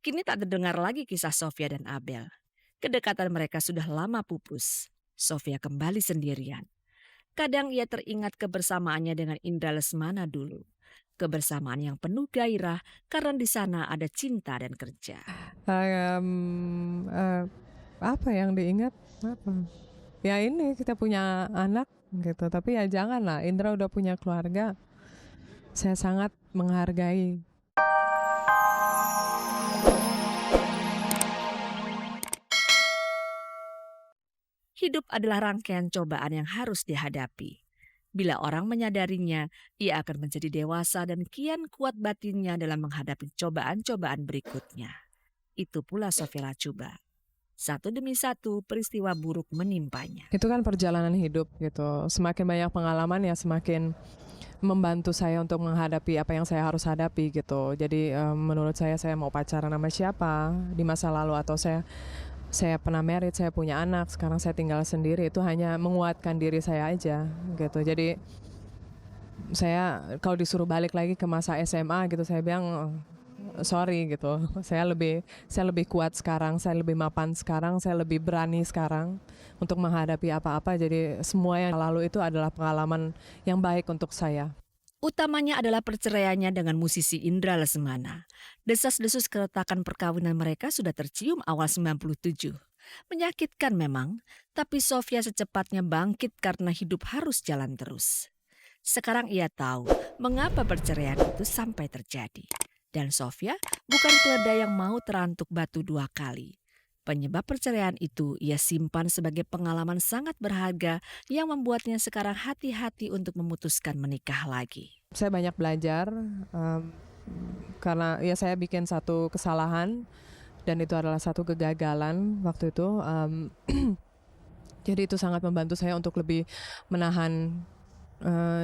Kini tak terdengar lagi kisah Sofia dan Abel. Kedekatan mereka sudah lama pupus. Sofia kembali sendirian. Kadang ia teringat kebersamaannya dengan Indra Lesmana dulu. Kebersamaan yang penuh gairah karena di sana ada cinta dan kerja. Mmm, apa yang diingat? Apa? Ya ini kita punya anak gitu, tapi ya janganlah, Indra udah punya keluarga. Saya sangat menghargai. Hidup adalah rangkaian cobaan yang harus dihadapi. Bila orang menyadarinya, ia akan menjadi dewasa dan kian kuat batinnya dalam menghadapi cobaan-cobaan berikutnya. Itu pula Sofia Lacuba. Satu demi satu peristiwa buruk menimpanya. Itu kan perjalanan hidup gitu. Semakin banyak pengalaman ya semakin membantu saya untuk menghadapi apa yang saya harus hadapi gitu. Jadi menurut saya mau pacaran sama siapa di masa lalu, atau saya pernah married, saya punya anak, sekarang saya tinggal sendiri, itu hanya menguatkan diri saya aja gitu. Jadi saya kalau disuruh balik lagi ke masa SMA gitu, saya bilang sorry gitu. Saya lebih kuat sekarang, saya lebih mapan sekarang, saya lebih berani sekarang untuk menghadapi apa-apa. Jadi semua yang lalu itu adalah pengalaman yang baik untuk saya. Utamanya adalah perceraiannya dengan musisi Indra Lesmana. Desas-desus keretakan perkawinan mereka sudah tercium awal 97. Menyakitkan memang, tapi Sofia secepatnya bangkit karena hidup harus jalan terus. Sekarang ia tahu mengapa perceraian itu sampai terjadi. Dan Sofia bukan keledai yang mau terantuk batu dua kali. Penyebab perceraian itu ia simpan sebagai pengalaman sangat berharga yang membuatnya sekarang hati-hati untuk memutuskan menikah lagi. Saya banyak belajar karena ya saya bikin satu kesalahan dan itu adalah satu kegagalan waktu itu. Jadi itu sangat membantu saya untuk lebih menahan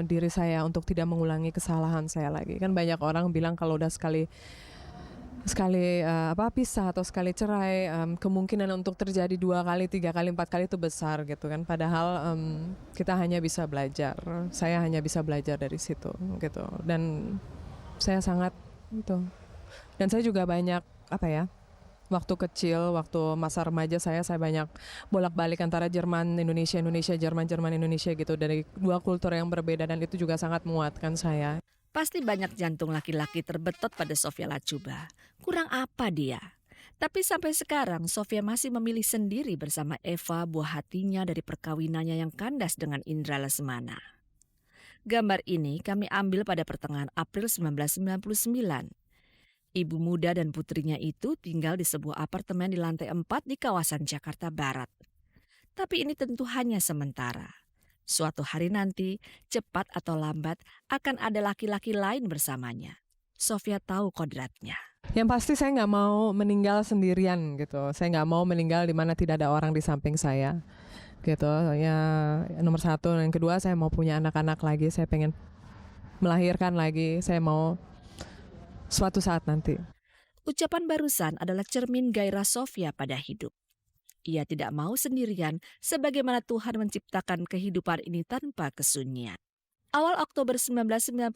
diri saya untuk tidak mengulangi kesalahan saya lagi. Kan banyak orang bilang kalau udah sekali pisah atau sekali cerai, kemungkinan untuk terjadi 2 kali, 3 kali, 4 kali itu besar gitu kan. Padahal kita hanya bisa belajar. Saya hanya bisa belajar dari situ gitu. Dan saya sangat itu. Dan saya juga banyak waktu kecil, waktu masa remaja saya banyak bolak-balik antara Jerman, Indonesia, Indonesia, Jerman, Jerman, Indonesia gitu, dari dua kultur yang berbeda, dan itu juga sangat menguatkan saya. Pasti banyak jantung laki-laki terbetot pada Sofia Lacuba. Kurang apa dia? Tapi sampai sekarang Sofia masih memilih sendiri bersama Eva, buah hatinya dari perkawinannya yang kandas dengan Indra Lesmana. Gambar ini kami ambil pada pertengahan April 1999. Ibu muda dan putrinya itu tinggal di sebuah apartemen di lantai 4 di kawasan Jakarta Barat. Tapi ini tentu hanya sementara. Suatu hari nanti, cepat atau lambat, akan ada laki-laki lain bersamanya. Sofia tahu kodratnya. Yang pasti saya nggak mau meninggal sendirian gitu. Saya nggak mau meninggal di mana tidak ada orang di samping saya gitu. Ya nomor satu. Yang kedua, saya mau punya anak-anak lagi. Saya pengen melahirkan lagi. Saya mau suatu saat nanti. Ucapan barusan adalah cermin gairah Sofia pada hidup. Ia tidak mau sendirian sebagaimana Tuhan menciptakan kehidupan ini tanpa kesunyian. Awal Oktober 1999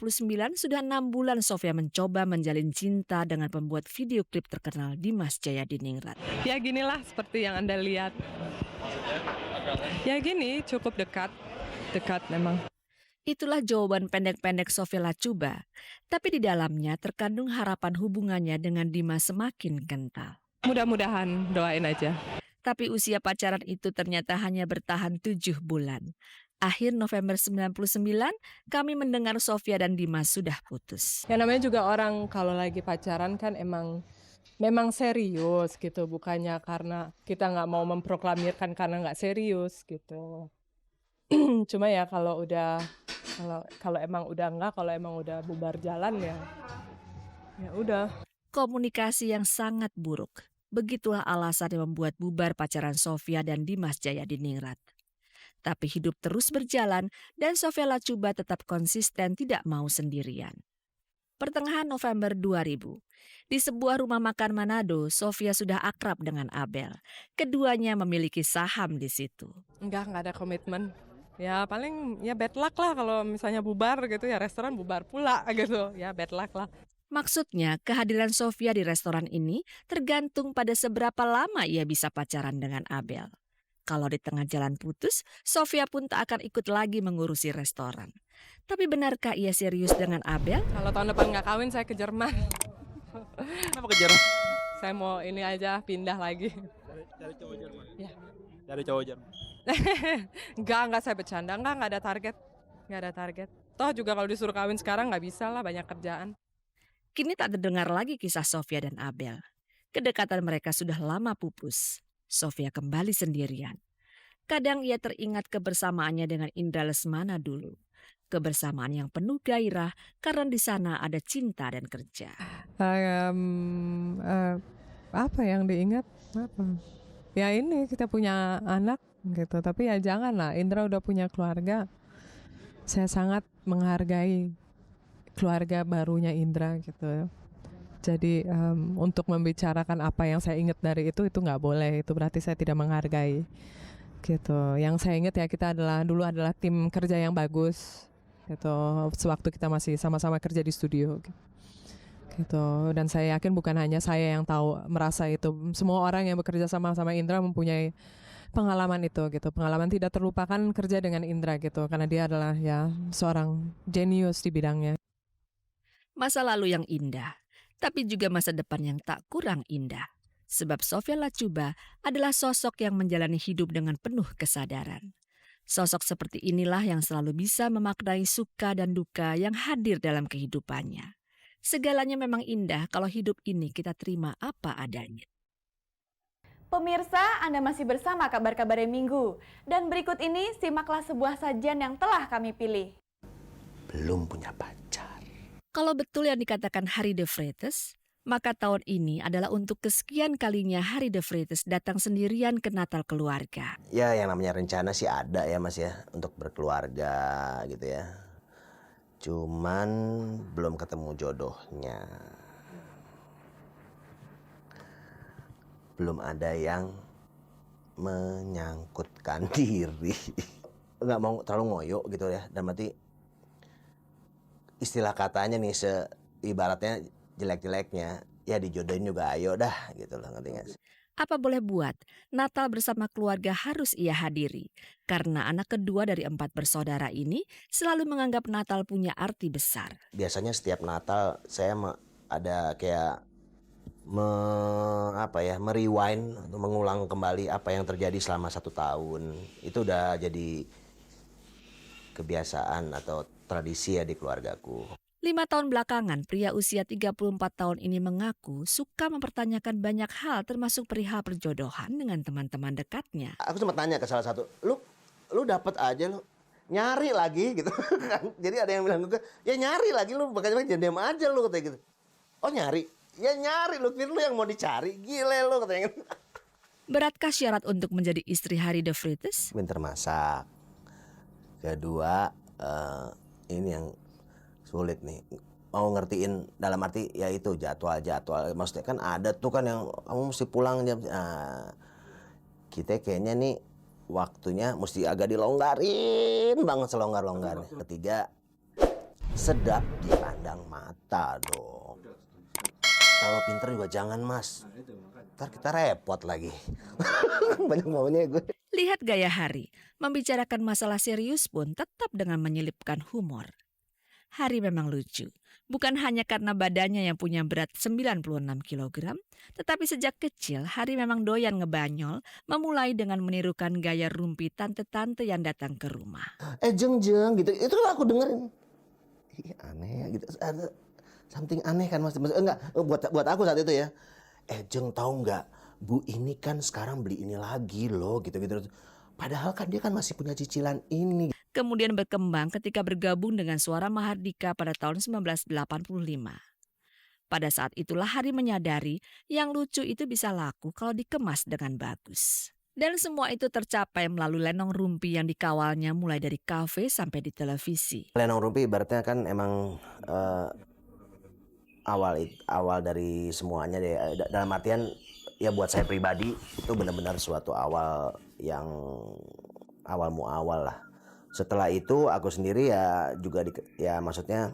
sudah 6 bulan Sofia mencoba menjalin cinta dengan pembuat video klip terkenal Dimas Jayadiningrat. Ya ginilah seperti yang Anda lihat. Ya gini, cukup dekat memang. Itulah jawaban pendek-pendek Sofia Lacuba, tapi di dalamnya terkandung harapan hubungannya dengan Dimas semakin kental. Mudah-mudahan, doain aja. Tapi usia pacaran itu ternyata hanya bertahan 7 bulan. Akhir November 99, kami mendengar Sofia dan Dimas sudah putus. Ya namanya juga orang kalau lagi pacaran kan memang serius gitu, bukannya karena kita nggak mau memproklamirkan karena nggak serius gitu. Cuma ya kalau emang udah bubar jalan ya udah. Komunikasi yang sangat buruk. Begitulah alasan yang membuat bubar pacaran Sofia dan Dimas Jayadiningrat. Tapi hidup terus berjalan dan Sofia Lacuba tetap konsisten tidak mau sendirian. Pertengahan November 2000, di sebuah rumah makan Manado, Sofia sudah akrab dengan Abel. Keduanya memiliki saham di situ. Nggak ada komitmen. Ya paling ya bad luck lah kalau misalnya bubar gitu, ya restoran bubar pula gitu. Ya bad luck lah. Maksudnya, kehadiran Sofia di restoran ini tergantung pada seberapa lama ia bisa pacaran dengan Abel. Kalau di tengah jalan putus, Sofia pun tak akan ikut lagi mengurusi restoran. Tapi benarkah ia serius dengan Abel? Kalau tahun depan nggak kawin, saya ke Jerman. Kenapa ke Jerman? Saya mau ini aja, pindah lagi. Cari cowok Jerman. Ya. Cari cowok Jerman. Enggak, saya bercanda. Enggak ada target. Nggak ada target. Toh juga kalau disuruh kawin sekarang nggak bisa lah, banyak kerjaan. Kini tak terdengar lagi kisah Sofia dan Abel. Kedekatan mereka sudah lama pupus. Sofia kembali sendirian. Kadang ia teringat kebersamaannya dengan Indra Lesmana dulu. Kebersamaan yang penuh gairah karena di sana ada cinta dan kerja. Apa yang diingat? Apa? Ya ini kita punya anak gitu. Tapi ya janganlah, Indra udah punya keluarga. Saya sangat menghargai keluarga barunya Indra gitu. Jadi untuk membicarakan apa yang saya ingat dari itu nggak boleh. Itu berarti saya tidak menghargai gitu. Yang saya ingat ya kita dulu adalah tim kerja yang bagus gitu. Sewaktu kita masih sama-sama kerja di studio gitu. Dan saya yakin bukan hanya saya yang tahu merasa itu. Semua orang yang bekerja sama-sama Indra mempunyai pengalaman itu gitu. Pengalaman tidak terlupakan kerja dengan Indra gitu. Karena dia adalah ya seorang jenius di bidangnya. Masa lalu yang indah, tapi juga masa depan yang tak kurang indah. Sebab Sofia Latjuba adalah sosok yang menjalani hidup dengan penuh kesadaran. Sosok seperti inilah yang selalu bisa memaknai suka dan duka yang hadir dalam kehidupannya. Segalanya memang indah kalau hidup ini kita terima apa adanya. Pemirsa, Anda masih bersama Kabar-Kabar Minggu. Dan berikut ini simaklah sebuah sajian yang telah kami pilih. Belum punya pacar. Kalau betul yang dikatakan Harry de Vries, maka tahun ini adalah untuk kesekian kalinya Harry de Vries datang sendirian ke Natal keluarga. Ya yang namanya rencana sih ada ya Mas ya, untuk berkeluarga gitu ya. Cuman belum ketemu jodohnya. Belum ada yang menyangkutkan diri. Nggak mau terlalu ngoyo gitu ya, dan berarti istilah katanya nih ibaratnya jelek-jeleknya ya dijodohin juga ayo dah gitu loh, ngerti nggak sih? Apa boleh buat, Natal bersama keluarga harus ia hadiri. Karena anak kedua dari 4 bersaudara ini selalu menganggap Natal punya arti besar. Biasanya setiap Natal saya ada kayak merewind atau mengulang kembali apa yang terjadi selama 1 tahun. Itu udah jadi kebiasaan atau tradisi ya di keluargaku. 5 tahun belakangan, pria usia 34 tahun ini mengaku suka mempertanyakan banyak hal termasuk perihal perjodohan dengan teman-teman dekatnya. Aku sempat tanya ke salah satu, lu dapet aja lu, nyari lagi gitu. Jadi ada yang bilang gue, ya nyari lagi lu, makanya jangan diam aja lu katanya gitu. Oh nyari? Ya nyari lu, lu yang mau dicari, gile lu katanya. Beratkah syarat untuk menjadi istri Harry de Vries? Pinter masak. Kedua, ini yang sulit nih, mau ngertiin dalam arti ya itu jadwal maksudnya kan ada tuh kan yang kamu mesti pulang jam kita kayaknya nih waktunya mesti agak dilonggarin banget, selonggar-longgarnya. Ketiga, sedap dipandang mata dong. Kalau pinter juga jangan Mas, ntar kita repot lagi. Banyak maunya gue. Lihat gaya Harry, membicarakan masalah serius pun tetap dengan menyelipkan humor. Harry memang lucu, bukan hanya karena badannya yang punya berat 96 kg, tetapi sejak kecil Harry memang doyan ngebanyol, memulai dengan menirukan gaya rumpi tante-tante yang datang ke rumah. Jeng gitu, itu aku dengerin. Ih, aneh ya gitu, ada something aneh kan Mas, enggak, buat aku saat itu ya. Jeng tahu nggak, Bu ini kan sekarang beli ini lagi loh, gitu. Padahal kan dia kan masih punya cicilan ini. Kemudian berkembang ketika bergabung dengan Suara Mahardika pada tahun 1985. Pada saat itulah Harry menyadari yang lucu itu bisa laku kalau dikemas dengan bagus. Dan semua itu tercapai melalui lenong rumpi yang dikawalnya mulai dari kafe sampai di televisi. Lenong rumpi ibaratnya kan emang awal dari semuanya deh. Dalam artian ya buat saya pribadi itu benar-benar suatu awal yang awal lah. Setelah itu aku sendiri ya juga maksudnya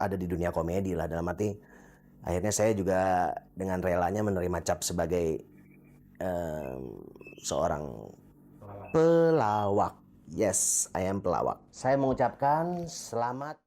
ada di dunia komedi lah, dalam arti akhirnya saya juga dengan relanya menerima cap sebagai seorang pelawak. Yes, I am pelawak. Saya mengucapkan selamat